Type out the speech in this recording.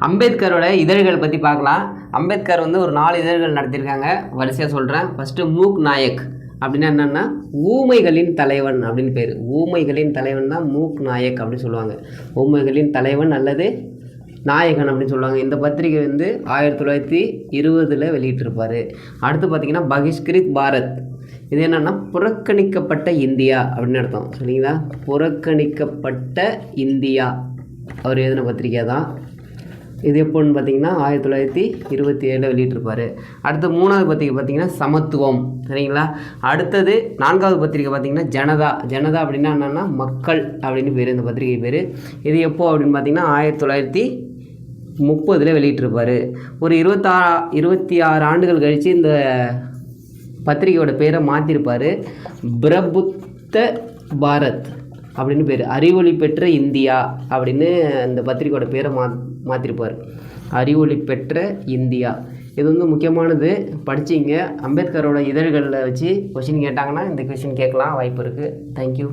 அம்பேத்கரோட இதழ்கள் பற்றி பார்க்கலாம். அம்பேத்கர் வந்து ஒரு 4 இதழ்கள் நடத்தியிருக்காங்க. வரிசையாக சொல்கிறேன். ஃபஸ்ட்டு மூக் நாயக் அப்படின்னா என்னென்னா ஊமைகளின் தலைவன் அப்படின்னு பேர். ஊமைகளின் தலைவன் தான் மூக் நாயக் அப்படின்னு சொல்லுவாங்க. ஊமைகளின் தலைவன் அல்லது நாயகன் அப்படின்னு சொல்லுவாங்க. இந்த பத்திரிகை வந்து 1920 வெளியிட்டிருப்பார். அடுத்து பார்த்திங்கன்னா பகிஷ்கிருத் பாரத். இது என்னென்னா புறக்கணிக்கப்பட்ட இந்தியா அப்படின்னு அர்த்தம். சரிங்களா? புறக்கணிக்கப்பட்ட இந்தியா அவர் எழுதின பத்திரிக்கை தான். இது எப்போன்னு பார்த்தீங்கன்னா 1927 வெளியிட்டிருப்பார். அடுத்து 3வது பத்திரிக்கை பார்த்திங்கன்னா சமத்துவம். சரிங்களா? அடுத்தது 4வது பத்திரிக்கை பார்த்திங்கன்னா ஜனதா. ஜனதா அப்படின்னா என்னென்னா மக்கள் அப்படின்னு பேர் இந்த பத்திரிகை பேர். இது எப்போ அப்படின்னு பார்த்திங்கன்னா 1930 வெளியிட்டிருப்பார். ஒரு 26 ஆண்டுகள் கழித்து இந்த பத்திரிகையோட பேரை மாற்றிருப்பார். பிரபுத்த பாரத் அப்படின்னு பேர். அறிவொளி பெற்ற இந்தியா அப்படின்னு இந்த பத்திரிகையோட பேரை மாற்றிருப்பார். அறிவொளி பெற்ற இந்தியா. இது வந்து முக்கியமானது, படிச்சிங்க. அம்பேத்கரோட இதழ்களில் வச்சு கொஷின் கேட்டாங்கன்னா இந்த கொஷின் கேட்கலாம், வாய்ப்பு இருக்குது. தேங்க்யூ.